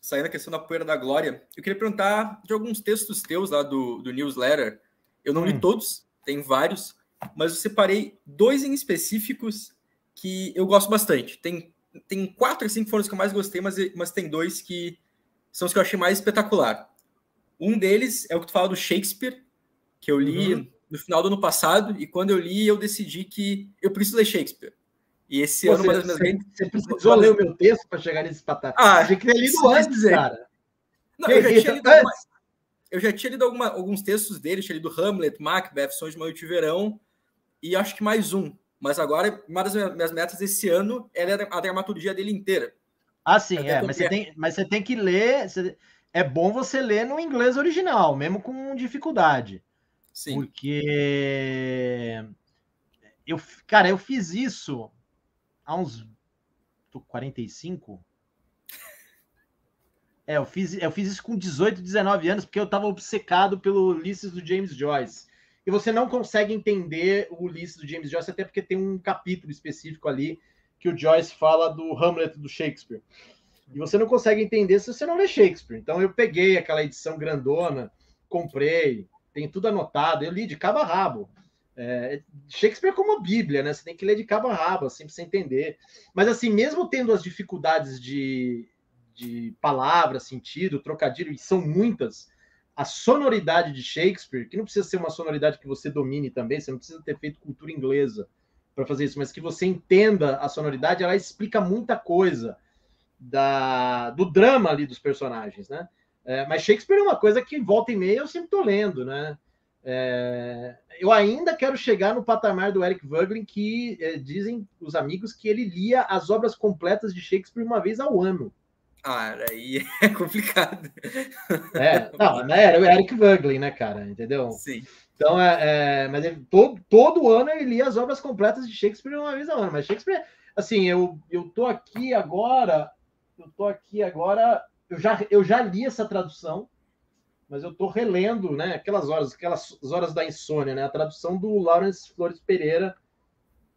saindo a questão da poeira da glória, eu queria perguntar de alguns textos teus lá do newsletter. Eu não li todos, tem vários, mas eu separei 2 em específicos que eu gosto bastante. Tem 4 assim que foram os que eu mais gostei, mas tem 2 que são os que eu achei mais espetacular. Um deles é o que tu fala do Shakespeare, que eu li no final do ano passado, e quando eu li, eu decidi que eu preciso ler Shakespeare. E esse ano, uma das minhas grandes... Você precisou ler o meu texto para chegar nesse patamar? Achei que ter lido antes, cara. Não, eu já tinha lido alguns textos dele, tinha lido Hamlet, Macbeth, Sonhos de uma Noite de Verão, e acho que mais um. Mas agora, uma das minhas metas esse ano é a dramaturgia dele inteira. Ah, sim, mas você tem que ler... É bom você ler no inglês original, mesmo com dificuldade. Sim. Porque... eu fiz isso há uns... Tô 45? Eu fiz isso com 18, 19 anos, porque eu estava obcecado pelo Ulisses do James Joyce. E você não consegue entender o Ulisses do James Joyce, até porque tem um capítulo específico ali que o Joyce fala do Hamlet do Shakespeare. E você não consegue entender se você não lê Shakespeare. Então eu peguei aquela edição grandona, comprei, tem tudo anotado, eu li de cabo a rabo. Shakespeare é como a Bíblia, né? Você tem que ler de cabo a rabo, assim, para você entender. Mas assim, mesmo tendo as dificuldades de palavra, sentido, trocadilho, e são muitas, a sonoridade de Shakespeare, que não precisa ser uma sonoridade que você domine também, você não precisa ter feito cultura inglesa para fazer isso, mas que você entenda a sonoridade, ela explica muita coisa do drama ali dos personagens, né? Mas Shakespeare é uma coisa que volta e meia eu sempre estou lendo, né? Eu ainda quero chegar no patamar do Eric Voegelin, que dizem os amigos que ele lia as obras completas de Shakespeare uma vez ao ano. Aí é complicado. Não, né? Era o Eric Voegelin, né, cara? Entendeu? Sim. Então, mas todo ano ele lia as obras completas de Shakespeare uma vez ao ano. Mas Shakespeare, assim, eu tô aqui agora, eu já li essa tradução, mas eu tô relendo, né? Aquelas horas da insônia, né? A tradução do Lawrence Flores Pereira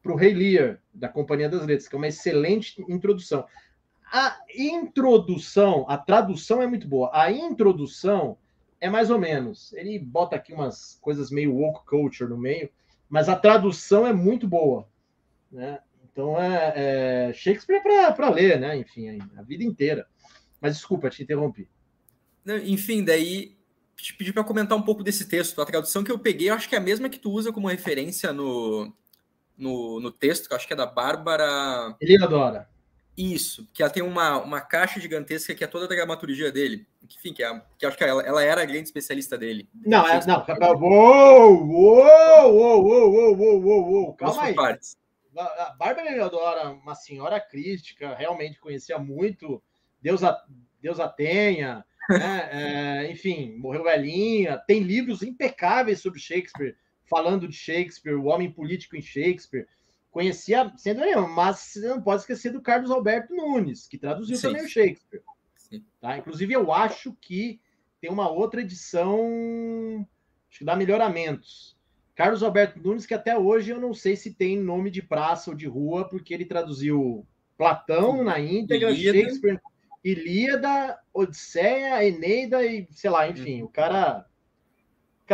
para o Rei Lear, da Companhia das Letras, que é uma excelente introdução. A tradução é muito boa. A introdução é mais ou menos. Ele bota aqui umas coisas meio woke culture no meio, mas a tradução é muito boa, né? Então Shakespeare para ler, né? Enfim, a vida inteira. Mas desculpa, te interrompi. Enfim, daí te pedi para comentar um pouco desse texto. A tradução que eu peguei, eu acho que é a mesma que tu usa como referência no texto, que eu acho que é da Bárbara. Ele adora. Isso, que ela tem uma caixa gigantesca que é toda a dramaturgia dele. Enfim, que acho que ela era a grande especialista dele. Não. Uou, calma aí. A Bárbara Eleodora, uma senhora crítica, realmente conhecia muito. Deus a tenha, né? Enfim, morreu velhinha. Tem livros impecáveis sobre Shakespeare, falando de Shakespeare, o homem político em Shakespeare. Conhecia, sendo nenhum, mas você não pode esquecer do Carlos Alberto Nunes, que traduziu também o Shakespeare. Tá? Inclusive, eu acho que tem uma outra edição, acho que dá melhoramentos. Carlos Alberto Nunes, que até hoje eu não sei se tem nome de praça ou de rua, porque ele traduziu Platão na íntegra, Shakespeare, Ilíada, Odisseia, Eneida e, sei lá, enfim, o cara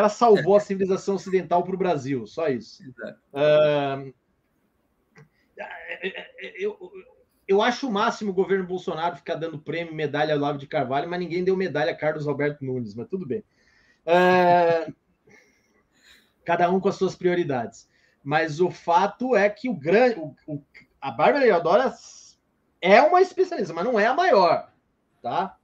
salvou a civilização ocidental para o Brasil, só isso. Eu acho o máximo o governo Bolsonaro ficar dando prêmio, medalha ao Olavo de Carvalho, mas ninguém deu medalha a Carlos Alberto Nunes, mas tudo bem. Cada um com as suas prioridades. Mas o fato é que a Bárbara Eleodora é uma especialista, mas não é a maior, tá?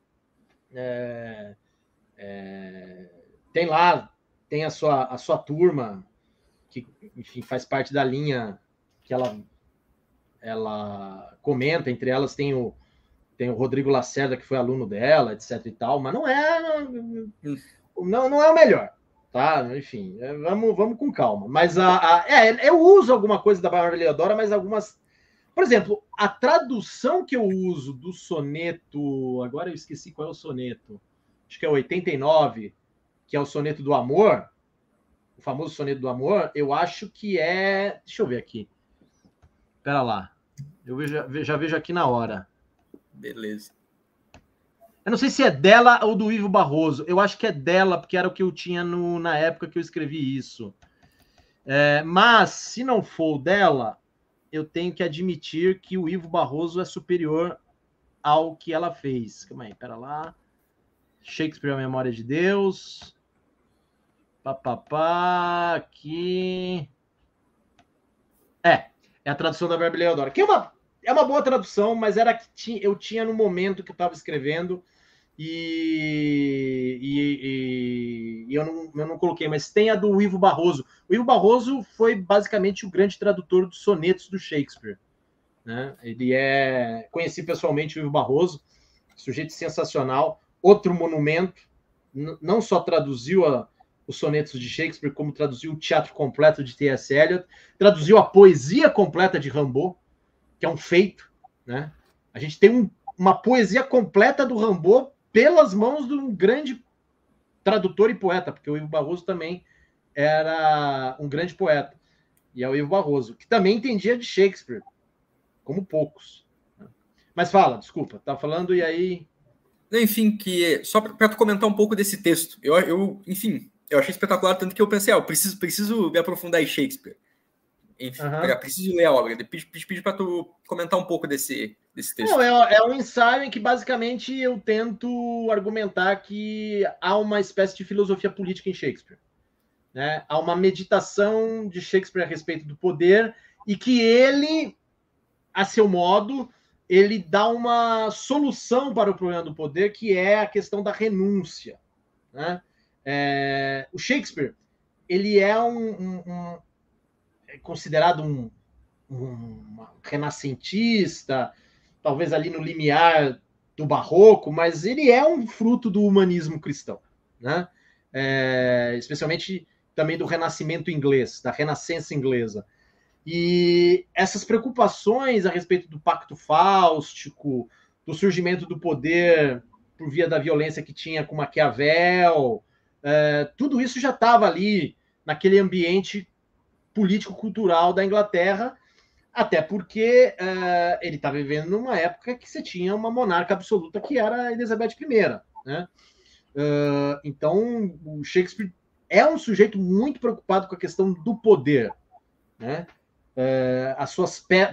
Tem a sua turma, que, enfim, faz parte da linha que ela comenta, entre elas tem o Rodrigo Lacerda, que foi aluno dela, etc e tal, mas não é o melhor, tá? Enfim, vamos com calma. Mas eu uso alguma coisa da Bárbara Eleodora, mas algumas... Por exemplo, a tradução que eu uso do soneto... Agora eu esqueci qual é o soneto. Acho que é o 89, que é o soneto do amor, o famoso soneto do amor, eu acho que é... Deixa eu ver aqui. Espera lá. Eu já vejo aqui na hora. Beleza. Eu não sei se é dela ou do Ivo Barroso. Eu acho que é dela, porque era o que eu tinha na época que eu escrevi isso. Mas, se não for dela, eu tenho que admitir que o Ivo Barroso é superior ao que ela fez. Calma aí, pera lá. Shakespeare, a Memória de Deus. Aqui. É a tradução da Verba Leodora. Que é uma boa tradução, mas era que eu tinha no momento que eu estava escrevendo e eu não coloquei, mas tem a do Ivo Barroso. O Ivo Barroso foi basicamente o grande tradutor dos sonetos do Shakespeare. Né? Conheci pessoalmente o Ivo Barroso, sujeito sensacional, outro monumento, não só traduziu os sonetos de Shakespeare, como traduziu o teatro completo de T.S. Eliot, traduziu a poesia completa de Rimbaud, que é um feito. Né? A gente tem uma poesia completa do Rimbaud pelas mãos de um grande tradutor e poeta, porque o Ivo Barroso também era um grande poeta. E é o Ivo Barroso, que também entendia de Shakespeare, como poucos. Mas fala, desculpa, tá falando e aí... Enfim, só para tu comentar um pouco desse texto. Enfim, eu achei espetacular, tanto que eu pensei, eu preciso me aprofundar em Shakespeare. Enfim, preciso ler a obra. Pedi para tu comentar um pouco desse texto. Não, é um ensaio em que basicamente eu tento argumentar que há uma espécie de filosofia política em Shakespeare. Né? Há uma meditação de Shakespeare a respeito do poder e que ele, a seu modo, ele dá uma solução para o problema do poder, que é a questão da renúncia. Né? O Shakespeare, ele é considerado um renascentista, talvez ali no limiar do barroco, mas ele é um fruto do humanismo cristão, né? Especialmente também do renascimento inglês, da renascença inglesa. E essas preocupações a respeito do pacto fáustico, do surgimento do poder por via da violência que tinha com Maquiavel, tudo isso já estava ali naquele ambiente político-cultural da Inglaterra, até porque ele está vivendo numa época que você tinha uma monarca absoluta que era a Elizabeth I. Né? Então, o Shakespeare é um sujeito muito preocupado com a questão do poder. Né?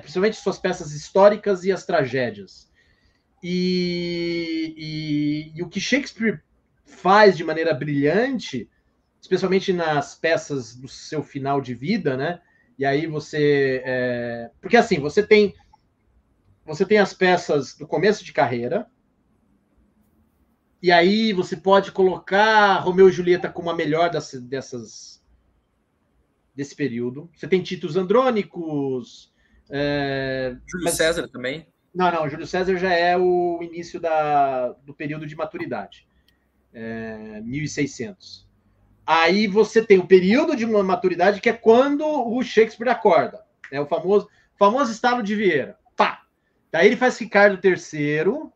Principalmente suas peças históricas e as tragédias. E o que Shakespeare faz de maneira brilhante, especialmente nas peças do seu final de vida, né? E aí porque assim, você tem as peças do começo de carreira, e aí você pode colocar Romeu e Julieta como a melhor desse período. Você tem Títulos Andrônicos. Júlio César também. Não, Júlio César já é o início do período de maturidade. 1600. Aí você tem o período de uma maturidade, que é quando o Shakespeare acorda. O famoso estalo de Vieira. Pá! Daí ele faz Ricardo III.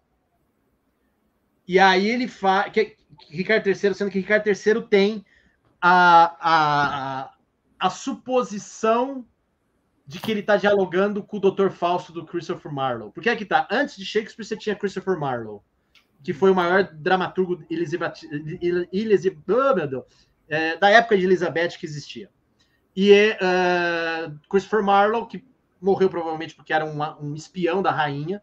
E aí ele faz... Ricardo III, sendo que Ricardo III tem a suposição de que ele está dialogando com o Dr. Fausto do Christopher Marlowe. Porque é que tá. Antes de Shakespeare, você tinha Christopher Marlowe, que foi o maior dramaturgo da época de Elizabeth que existia. E Christopher Marlowe, que morreu provavelmente porque era um espião da rainha,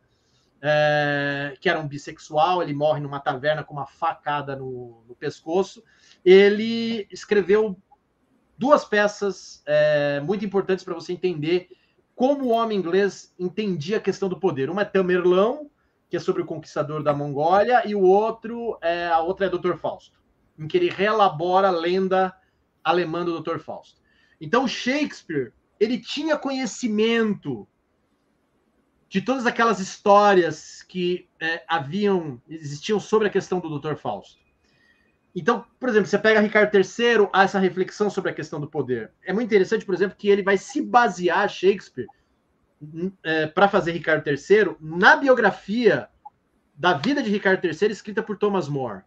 que era um bissexual, ele morre numa taverna com uma facada no pescoço. Ele escreveu duas peças muito importantes para você entender como o homem inglês entendia a questão do poder. Uma é Tamerlão, que é sobre o conquistador da Mongólia, e a outra é Dr. Fausto, em que ele reelabora a lenda alemã do Dr. Fausto. Então, Shakespeare, ele tinha conhecimento de todas aquelas histórias que existiam sobre a questão do Dr. Fausto. Então, por exemplo, você pega Ricardo III, há essa reflexão sobre a questão do poder. É muito interessante, por exemplo, que ele vai se basear, Shakespeare, para fazer Ricardo III, na biografia da vida de Ricardo III, escrita por Thomas More.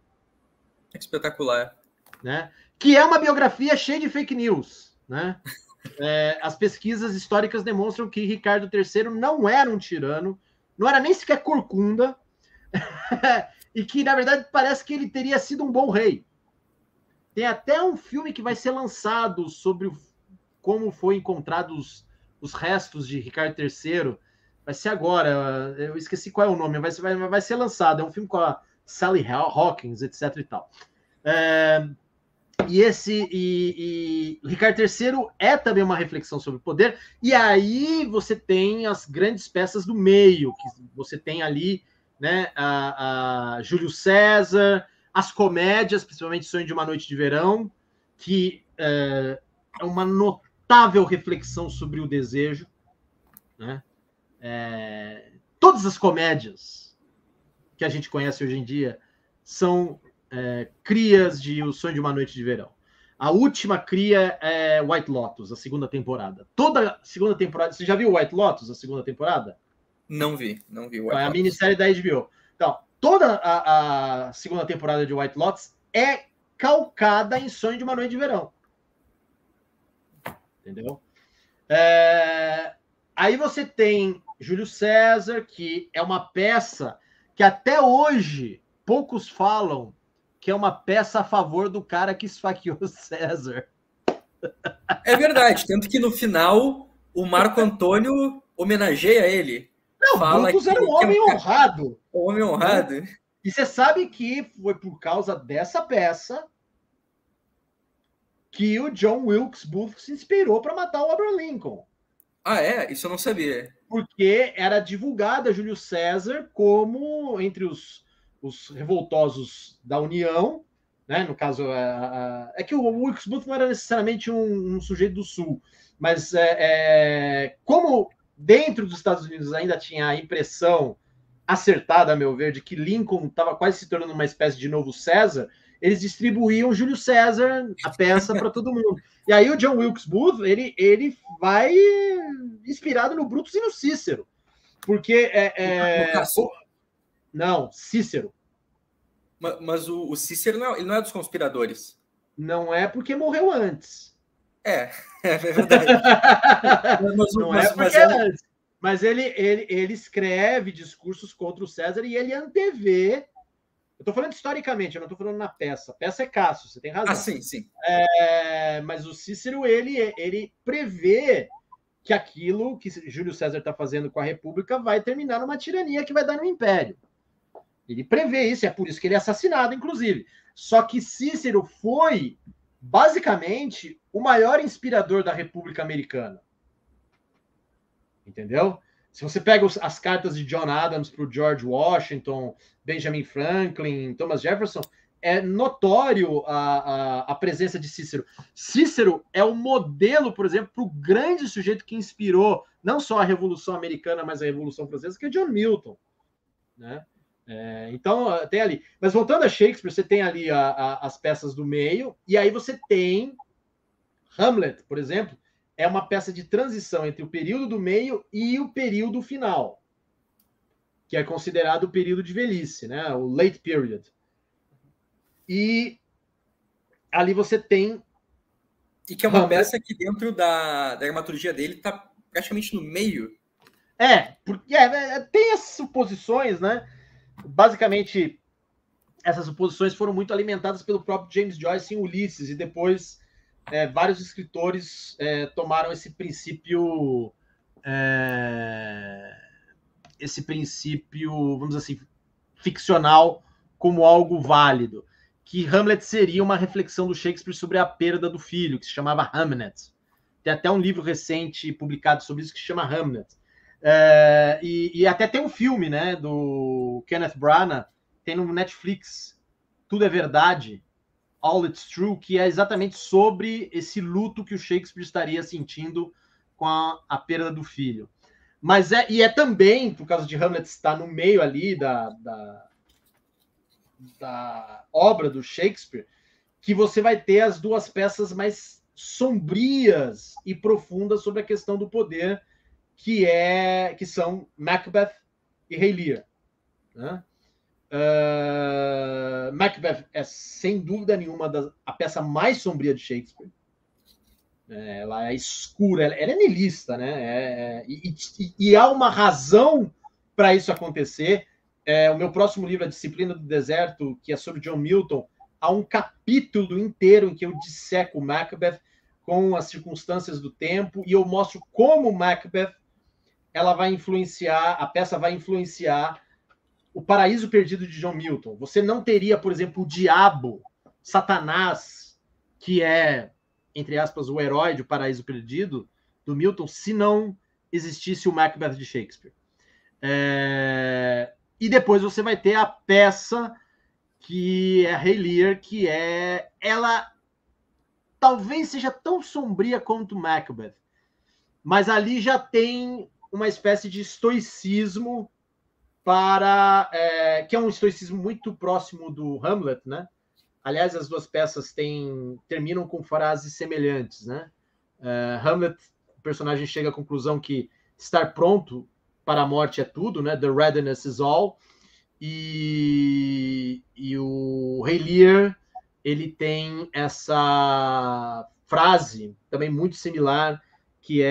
Espetacular. Né? Que é uma biografia cheia de fake news. Né? As pesquisas históricas demonstram que Ricardo III não era um tirano, não era nem sequer corcunda. e que, na verdade, parece que ele teria sido um bom rei. Tem até um filme que vai ser lançado sobre como foi encontrados os restos de Ricardo III. Vai ser agora, eu esqueci qual é o nome, vai ser lançado. É um filme com a Sally Hawkins, etc. e tal. E Ricardo III é também uma reflexão sobre o poder. E aí você tem as grandes peças do meio, que você tem ali, né, a Júlio César, as comédias, principalmente Sonho de uma Noite de Verão, que é uma notável reflexão sobre o desejo, né? Todas as comédias que a gente conhece hoje em dia são crias de O Sonho de uma Noite de Verão. A última cria é White Lotus, a segunda temporada. Toda a segunda temporada... Você já viu White Lotus, a segunda temporada? Não vi White Lotus. É a minissérie da HBO. Então, toda a segunda temporada de White Lotus é calcada em Sonho de uma Noite de Verão. Entendeu? Aí você tem Júlio César, que é uma peça que até hoje poucos falam que é uma peça a favor do cara que esfaqueou o César. É verdade, tanto que no final o Marco Antônio homenageia ele. Não, fala Brutus era um homem honrado. Um homem honrado. Né? E você sabe que foi por causa dessa peça que o John Wilkes Booth se inspirou para matar o Abraham Lincoln. Ah, é? Isso eu não sabia. Porque era divulgada Júlio César como entre os revoltosos da União, né? No caso, é que o Wilkes Booth não era necessariamente um sujeito do Sul, mas como dentro dos Estados Unidos ainda tinha a impressão acertada, a meu ver, de que Lincoln estava quase se tornando uma espécie de novo César, eles distribuíam Júlio César, a peça, para todo mundo. E aí o John Wilkes Booth, ele vai inspirado no Brutus e no Cícero. Porque... Não, Cícero. Mas o Cícero ele não é dos conspiradores. Não é porque morreu antes. É verdade. Mas ele escreve discursos contra o César e ele antevê. Eu estou falando historicamente, eu não estou falando na peça. A peça é Cássio, você tem razão. Ah, sim. Mas o Cícero, ele prevê que aquilo que Júlio César está fazendo com a República vai terminar numa tirania que vai dar no Império. Ele prevê isso, é por isso que ele é assassinado, inclusive. Só que Cícero foi, basicamente, o maior inspirador da República Americana. Entendeu? Se você pega as cartas de John Adams para o George Washington, Benjamin Franklin, Thomas Jefferson, é notório a presença de Cícero. Cícero é o modelo, por exemplo, para o grande sujeito que inspirou não só a Revolução Americana, mas a Revolução Francesa, que é John Milton. Né? Então, tem ali. Mas voltando a Shakespeare, você tem ali as peças do meio, e aí você tem Hamlet, por exemplo, é uma peça de transição entre o período do meio e o período final, que é considerado o período de velhice, né? O late period. E ali você tem... E que é uma peça que dentro da dramaturgia dele está praticamente no meio. Porque tem as suposições, né? Basicamente, essas suposições foram muito alimentadas pelo próprio James Joyce em Ulisses, e depois vários escritores tomaram esse princípio, vamos dizer assim, ficcional como algo válido, que Hamlet seria uma reflexão do Shakespeare sobre a perda do filho, que se chamava Hamnet. Tem até um livro recente publicado sobre isso que se chama Hamlet. E até tem um filme, né, do Kenneth Branagh, tem no Netflix, Tudo é Verdade, All It's True, que é exatamente sobre esse luto que o Shakespeare estaria sentindo com a perda do filho. Mas é também, por causa de Hamlet estar no meio ali da obra do Shakespeare, que você vai ter as duas peças mais sombrias e profundas sobre a questão do poder, que são Macbeth e Rei Lear. Né? Macbeth é, sem dúvida nenhuma, a peça mais sombria de Shakespeare. Ela é escura, ela é niilista, né? E há uma razão para isso acontecer, O meu próximo livro, A Disciplina do Deserto, que é sobre John Milton, há um capítulo inteiro em que eu disseco Macbeth com as circunstâncias do tempo e eu mostro como Macbeth ela vai influenciar, a peça vai influenciar o Paraíso Perdido de John Milton. Você não teria, por exemplo, o diabo, Satanás, que é, entre aspas, o herói de O Paraíso Perdido, do Milton, se não existisse o Macbeth de Shakespeare. E depois você vai ter a peça que é Rei Lear, que ela talvez seja tão sombria quanto Macbeth, mas ali já tem uma espécie de estoicismo que é um estoicismo muito próximo do Hamlet, né? Aliás, as duas peças terminam com frases semelhantes, né? Hamlet, o personagem chega à conclusão que estar pronto para a morte é tudo, né? The readiness is all. E o Rei Lear, ele tem essa frase também muito similar, que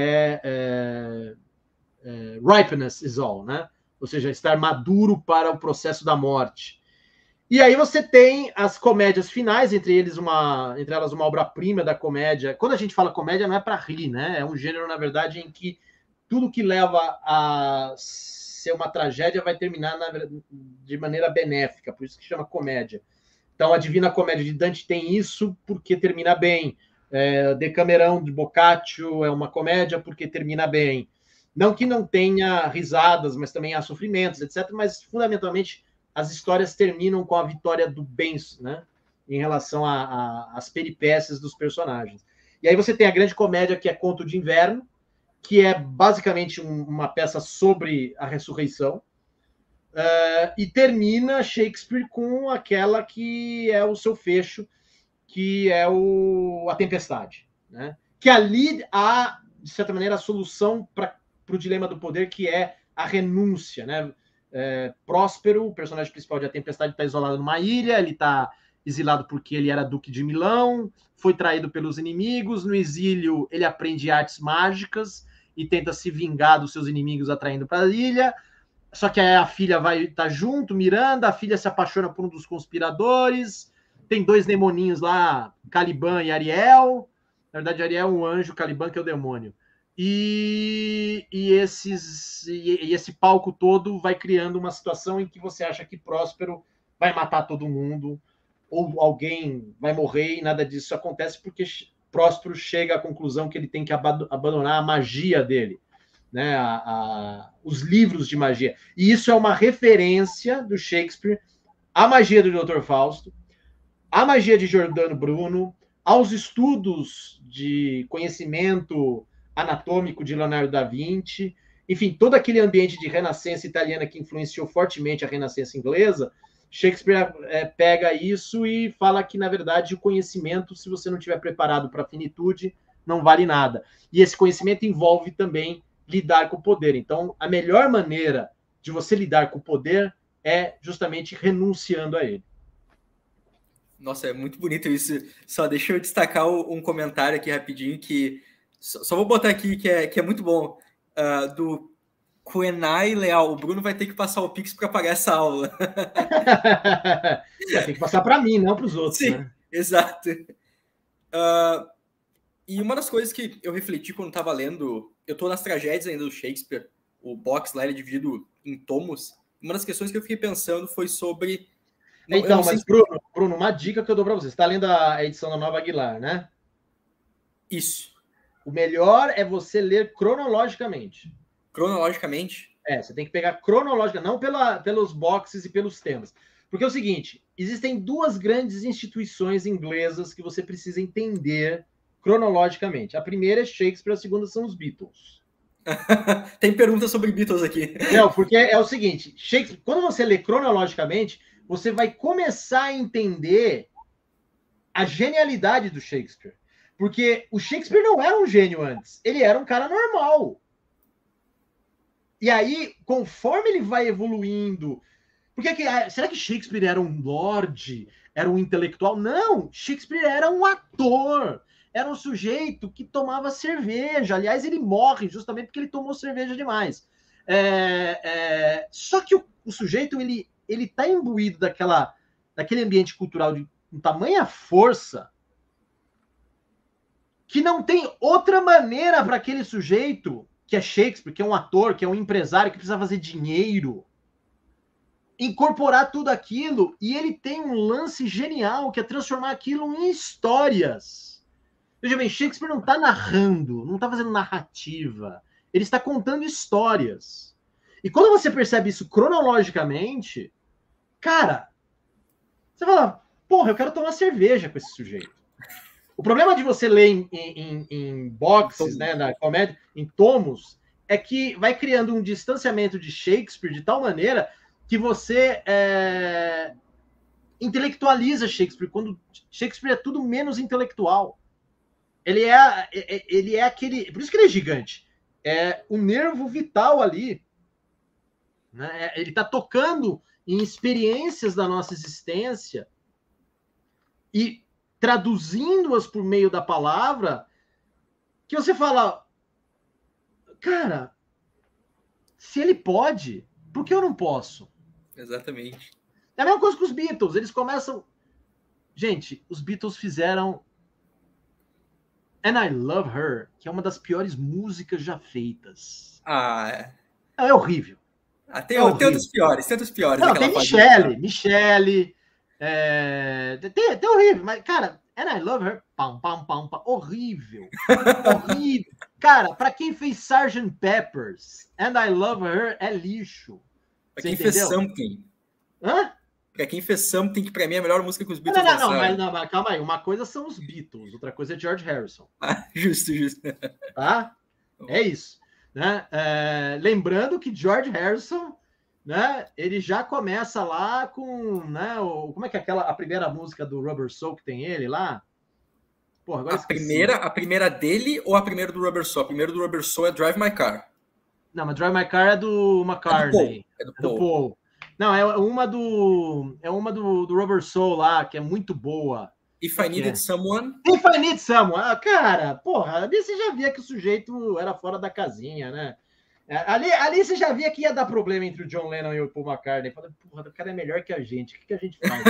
ripeness is all, né? Ou seja, estar maduro para o processo da morte. E aí você tem as comédias finais, entre elas uma obra-prima da comédia. Quando a gente fala comédia, não é para rir, né? É um gênero, na verdade, em que tudo que leva a ser uma tragédia vai terminar de maneira benéfica, por isso que chama comédia. Então, a Divina Comédia de Dante tem isso porque termina bem. Decamerão de Boccaccio é uma comédia porque termina bem. Não que não tenha risadas, mas também há sofrimentos, etc. Mas, fundamentalmente, as histórias terminam com a vitória do bem, né? Em relação às peripécias dos personagens. E aí você tem a grande comédia, que é Conto de Inverno, que é basicamente uma peça sobre a ressurreição, e termina Shakespeare com aquela que é o seu fecho, que é a Tempestade, né? Que ali há, de certa maneira, a solução para o dilema do poder, que é a renúncia, né? Próspero, o personagem principal de A Tempestade, está isolado numa ilha, ele está exilado porque ele era duque de Milão, foi traído pelos inimigos, no exílio ele aprende artes mágicas e tenta se vingar dos seus inimigos atraindo para a ilha, só que aí a filha vai estar junto, Miranda, a filha se apaixona por um dos conspiradores, tem dois demoninhos lá, Caliban e Ariel, na verdade Ariel é um anjo, Caliban que é o demônio, e esse palco todo vai criando uma situação em que você acha que Próspero vai matar todo mundo, ou alguém vai morrer, e nada disso acontece porque Próspero chega à conclusão que ele tem que abandonar a magia dele, né? Os livros de magia. E isso é uma referência do Shakespeare à magia do Dr. Fausto, à magia de Giordano Bruno, aos estudos de conhecimento anatômico de Leonardo da Vinci, enfim, todo aquele ambiente de renascença italiana que influenciou fortemente a renascença inglesa. Shakespeare pega isso e fala que, na verdade, o conhecimento, se você não estiver preparado para a finitude, não vale nada. E esse conhecimento envolve também lidar com o poder. Então, a melhor maneira de você lidar com o poder é justamente renunciando a ele. Nossa, é muito bonito isso. Só deixa eu destacar um comentário aqui rapidinho, que só vou botar aqui, que é muito bom, do Kuenai Leal. O Bruno vai ter que passar o Pix para pagar essa aula. Tem que passar para mim, não para os outros. Sim, né? Exato. E uma das coisas que eu refleti quando estava lendo, eu estou nas tragédias ainda do Shakespeare, o box lá ele é dividido em tomos. Uma das questões que eu fiquei pensando foi sobre... Então, mas Bruno, uma dica que eu dou para você. Você está lendo a edição da Nova Aguilar, né? Isso. O melhor é você ler cronologicamente. Cronologicamente? Você tem que pegar cronológica, não pelos boxes e pelos temas. Porque é o seguinte, existem duas grandes instituições inglesas que você precisa entender cronologicamente. A primeira é Shakespeare, a segunda são os Beatles. Tem perguntas sobre Beatles aqui. Não, porque é o seguinte, Shakespeare, quando você lê cronologicamente, você vai começar a entender a genialidade do Shakespeare. Porque o Shakespeare não era um gênio antes, ele era um cara normal. E aí, conforme ele vai evoluindo... será que Shakespeare era um lorde? Era um intelectual? Não! Shakespeare era um ator. Era um sujeito que tomava cerveja. Aliás, ele morre justamente porque ele tomou cerveja demais. Só que o sujeito, ele ele tá imbuído daquele ambiente cultural de tamanha força que não tem outra maneira para aquele sujeito, que é Shakespeare, que é um ator, que é um empresário, que precisa fazer dinheiro, incorporar tudo aquilo, e ele tem um lance genial, que é transformar aquilo em histórias. Veja bem, Shakespeare não está narrando, não está fazendo narrativa, ele está contando histórias. E quando você percebe isso cronologicamente, cara, você fala, porra, eu quero tomar cerveja com esse sujeito. O problema de você ler em boxes, né, na comédia, em tomos, é que vai criando um distanciamento de Shakespeare de tal maneira que você intelectualiza Shakespeare, quando Shakespeare é tudo menos intelectual. Ele é aquele... Por isso que ele é gigante. É o nervo vital ali. Né? Ele está tocando em experiências da nossa existência e traduzindo-as por meio da palavra, que você fala, cara, se ele pode, por que eu não posso? Exatamente. É a mesma coisa que os Beatles, eles começam... Gente, os Beatles fizeram And I Love Her, que é uma das piores músicas já feitas. É horrível. Tem outros piores, Não, tem Michelle, tem horrível, mas, cara, And I Love Her, pam, pam, pam, pam, horrível. Horrível. Cara, pra quem fez Sgt. Peppers, And I Love Her é lixo. Pra quem fez Something. Hã? Pra quem fez Something, que pra mim é a melhor música que os Beatles lançaram. Mas calma aí. Uma coisa são os Beatles, outra coisa é George Harrison. Justo. Tá? É isso. Né? Lembrando que George Harrison, né, ele já começa lá com... Né, como é que é a primeira música do Rubber Soul que tem ele lá? Porra, agora a primeira dele ou a primeira do Rubber Soul? A primeira do Rubber Soul é Drive My Car. Não, mas Drive My Car é do McCartney. É do Paul. Não, é uma do Rubber Soul lá, que é muito boa. If I Needed Someone. If I Need Someone. Cara, porra, ali você já via que o sujeito era fora da casinha, né? Ali você já via que ia dar problema entre o John Lennon e o Paul McCartney. Porra, o cara é melhor que a gente. O que a gente faz?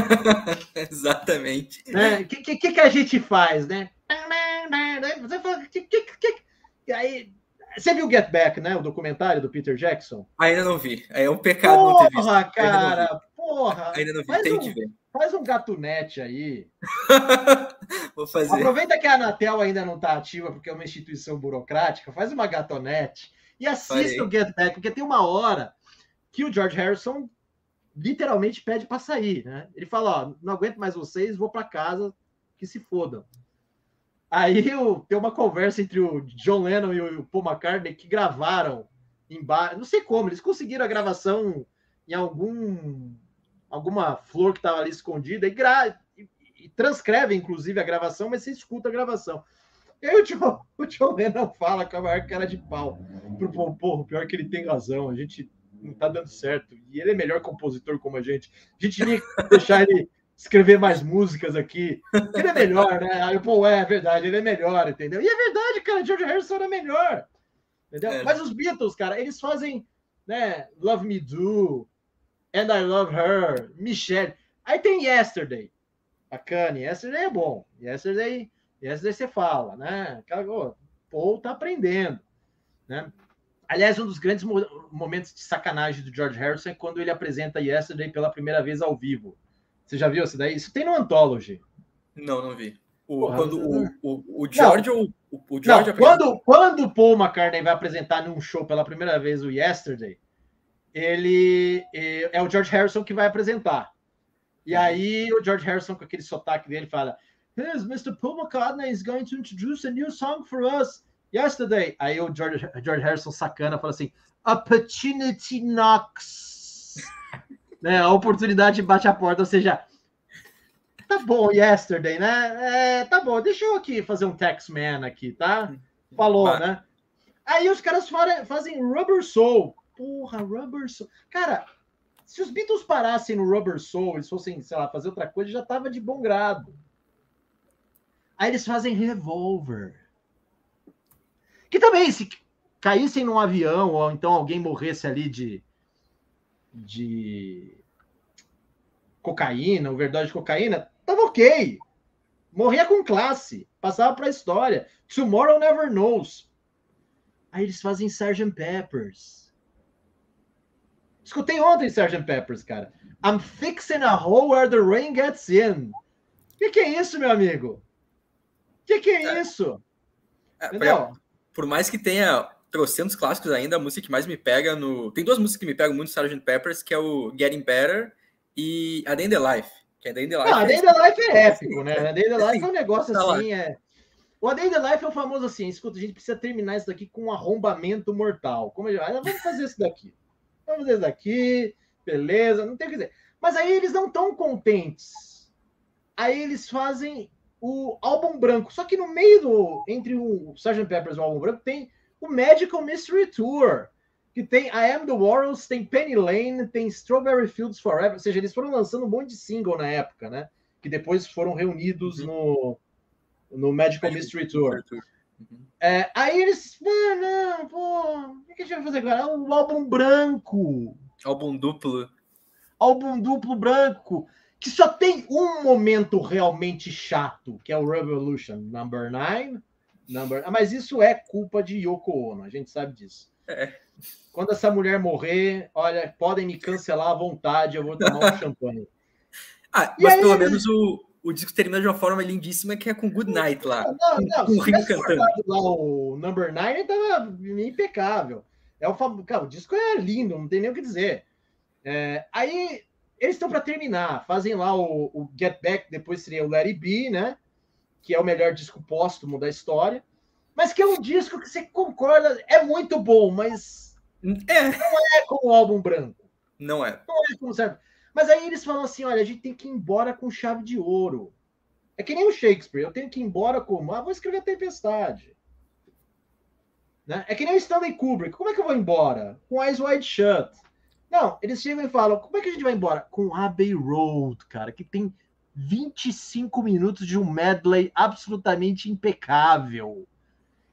Exatamente. O que a gente faz, né? Você fala, aí... Você viu Get Back, né? O documentário do Peter Jackson? Ainda não vi. É um pecado não ter visto. Porra, cara! Porra! Ainda não vi, tenho que ver. Faz um gatunete aí. Vou fazer. Aproveita que a Anatel ainda não está ativa, porque é uma instituição burocrática, faz uma gatonete e assista o Get Back, porque tem uma hora que o George Harrison literalmente pede para sair, né? Ele fala, ó, não aguento mais vocês, vou para casa, que se fodam. Aí tem uma conversa entre o John Lennon e o Paul McCartney que gravaram embaixo, não sei como, eles conseguiram a gravação em alguma flor que estava ali escondida e transcreve, inclusive, a gravação, mas você escuta a gravação. E aí o John Lennon fala com a maior cara de pau pro Paul, porra, pior que ele tem razão, a gente não tá dando certo, e ele é melhor compositor como a gente tinha que deixar ele escrever mais músicas aqui, ele é melhor, né? Aí o Paul, é verdade, ele é melhor, entendeu? E é verdade, cara, George Harrison era melhor, entendeu? Mas os Beatles, cara, eles fazem, né, Love Me Do, And I Love Her, Michelle, aí tem Yesterday, bacana, Yesterday é bom, Yesterday você fala, né? Paul tá aprendendo, né? Aliás, um dos grandes momentos de sacanagem do George Harrison é quando ele apresenta Yesterday pela primeira vez ao vivo. Você já viu isso daí? Isso tem no Anthology. Não vi. O George ou o George quando o Paul McCartney vai apresentar num show pela primeira vez o Yesterday, ele é o George Harrison que vai apresentar. E aí o George Harrison, com aquele sotaque dele, fala: "Yes, Mr. Paul McCartney is going to introduce a new song for us yesterday." Aí o George Harrison sacana fala assim: "Opportunity knocks." Né, a oportunidade bate a porta, ou seja, tá bom, Yesterday, né? Tá bom, deixa eu aqui fazer um Taxman aqui, tá? Falou, né? Aí os caras fazem Rubber Soul. Porra, Rubber Soul. Cara, se os Beatles parassem no Rubber Soul, eles fossem, sei lá, fazer outra coisa, já tava de bom grado. Aí eles fazem Revolver. Que também, se caíssem num avião, ou então alguém morresse ali de cocaína, overdose de cocaína, tava ok. Morria com classe, passava pra história. Tomorrow Never Knows. Aí eles fazem Sgt. Peppers. Escutei ontem Sgt. Peppers, cara. I'm fixing a hole where the rain gets in. Que é isso, meu amigo? Que é isso? Entendeu? Por mais que tenha trocentos clássicos ainda, a música que mais me pega no... Tem duas músicas que me pegam muito no Sgt. Peppers, que é o Getting Better e A Day in the Life. Que a Day in the Life, A Day in the Life é épico, né? A Day in the Life é um negócio assim, O A Day in the Life é o famoso assim, escuta, a gente precisa terminar isso daqui com um arrombamento mortal. Vamos fazer isso daqui. Vamos fazer isso daqui, beleza, não tem o que dizer. Mas aí eles não estão contentes. Aí eles fazem o álbum branco. Só que no meio entre o Sgt. Peppers e o álbum branco tem o Magical Mystery Tour, que tem I Am The Warrels, tem Penny Lane, tem Strawberry Fields Forever. Ou seja, eles foram lançando um monte de single na época, né? Que depois foram reunidos no Magical Mystery Tour. Aí eles... Não, pô... O que a gente vai fazer agora? O álbum branco. Álbum duplo. Álbum duplo branco. Que só tem um momento realmente chato, que é o Revolution Number 9. Mas isso é culpa de Yoko Ono, a gente sabe disso. Quando essa mulher morrer, olha, podem me cancelar à vontade, eu vou tomar um champanhe. Mas pelo menos o disco termina de uma forma lindíssima, que é com Good Night lá. Não, com o Ringo cantando. Lá, o Number 9 tava impecável. Cara, o disco é lindo, não tem nem o que dizer. Aí eles estão para terminar, fazem lá o Get Back, depois seria o Let It Be, né? Que é o melhor disco póstumo da história, mas que é um disco que você concorda, é muito bom, mas não é como o álbum branco. Não é como certo. Mas aí eles falam assim, olha, a gente tem que ir embora com chave de ouro. É que nem o Shakespeare, eu tenho que ir embora como? Vou escrever a Tempestade. Né? É que nem o Stanley Kubrick, como é que eu vou embora? Com Eyes Wide Shut. Não, eles chegam e falam, como é que a gente vai embora? Com Abbey Road, cara, que tem 25 minutos de um medley absolutamente impecável.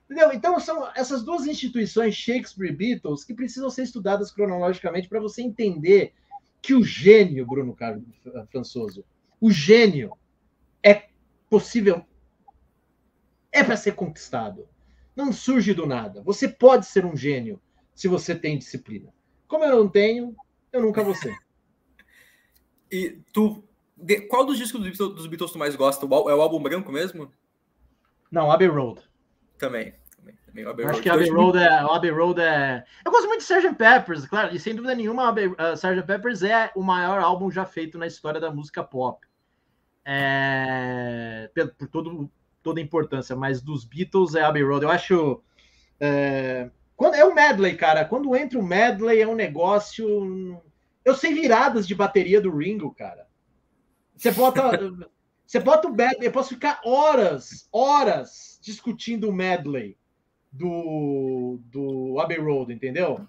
Entendeu? Então são essas duas instituições, Shakespeare e Beatles, que precisam ser estudadas cronologicamente para você entender que o gênio, Bruno Carlos Françoso, o gênio é possível, é para ser conquistado. Não surge do nada. Você pode ser um gênio se você tem disciplina. Como eu não tenho, eu nunca vou ser. E qual dos discos dos Beatles tu mais gosta? É o álbum branco mesmo? Não, Abbey Road. Também. Acho que Abbey Road é... Eu gosto muito de Sgt. Peppers, claro, e sem dúvida nenhuma, Sgt. Peppers é o maior álbum já feito na história da música pop. Por toda a importância, mas dos Beatles é Abbey Road. Eu acho... Quando é um medley, cara. Quando entra o medley, é um negócio... Eu sei viradas de bateria do Ringo, cara. Você bota o medley, eu posso ficar horas discutindo o medley do Abbey Road, entendeu?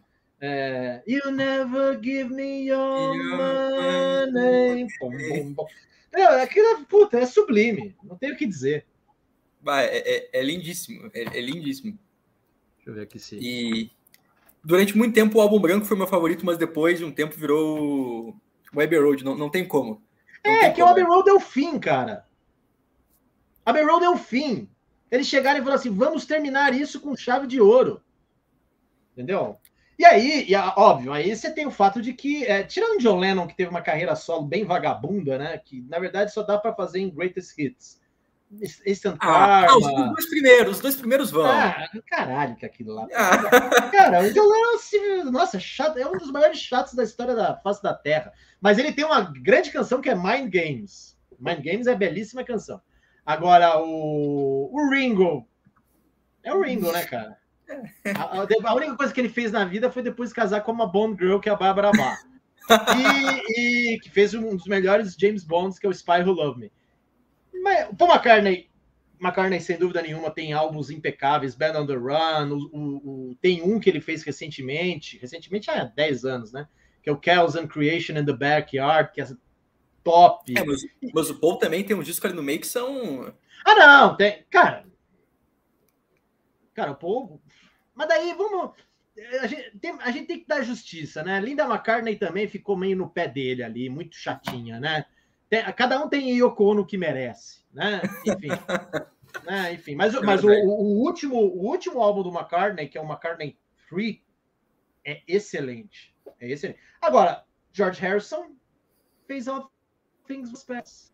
You never give me your money. Aquilo, puta, é sublime. Não tenho o que dizer. É lindíssimo. É lindíssimo. Deixa eu ver aqui se... E durante muito tempo o álbum branco foi meu favorito, mas depois de um tempo virou o Abbey Road. Não tem como. O Abbey Road é o fim, cara. Abbey Road é o fim. Eles chegaram e falaram assim, vamos terminar isso com chave de ouro. Entendeu? E aí, óbvio, aí você tem o fato de que, tirando John Lennon, que teve uma carreira solo bem vagabunda, né? Que, na verdade, só dá para fazer em Greatest Hits. Instant Karma. Os dois primeiros vão. Caralho, que aquilo lá. Cara, o John Lennon, nossa, chato, é um dos maiores chatos da história da face da Terra. Mas ele tem uma grande canção que é Mind Games. Mind Games é belíssima canção. Agora, o Ringo. É o Ringo, né, cara? A única coisa que ele fez na vida foi depois casar com uma Bond Girl, que é a Barbara Bach. E que fez um dos melhores James Bonds, que é o Spy Who Loved Me. Mas o Paul McCartney, sem dúvida nenhuma, tem álbuns impecáveis, Band on the Run, tem um que ele fez recentemente há 10 anos, né? Que é o Chaos and Creation in the Backyard, que é top. Mas o Paul também tem um disco ali no meio que são... Não, tem... Cara, o Paul... Mas daí, vamos... A gente tem que dar justiça, né? Linda McCartney também ficou meio no pé dele ali, muito chatinha, né? Cada um tem Yoko Ono que merece, né? Enfim, mas o último álbum do McCartney, que é o McCartney 3, é excelente. É excelente. Agora, George Harrison fez All Things Must Pass,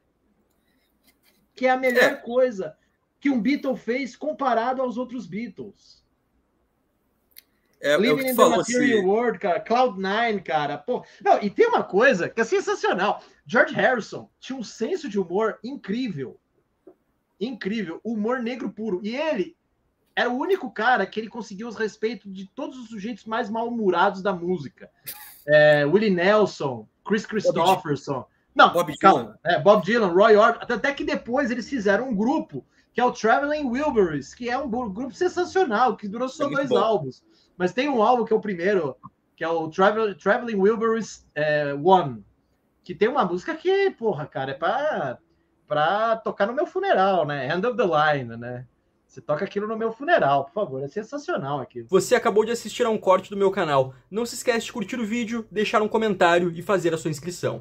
que é a melhor coisa que um Beatle fez comparado aos outros Beatles. Living in the Material World, cara, Cloud9, cara, pô. Não, e tem uma coisa que é sensacional. George Harrison tinha um senso de humor incrível. Incrível, humor negro puro. E ele era o único cara que ele conseguiu os respeitos de todos os sujeitos mais mal-humorados da música. Willie Nelson, Chris Christopherson. Não, Bob Dylan. Bob Dylan, Roy Orbison. Até que depois eles fizeram um grupo, que é o Traveling Wilburys, que é um grupo sensacional, que durou só 2 álbuns. Mas tem um álbum que é o primeiro, que é o Traveling Wilburys 1, que tem uma música que, porra, cara, é pra tocar no meu funeral, né? End of the Line, né? Você toca aquilo no meu funeral, por favor. É sensacional aquilo. Você acabou de assistir a um corte do meu canal. Não se esquece de curtir o vídeo, deixar um comentário e fazer a sua inscrição.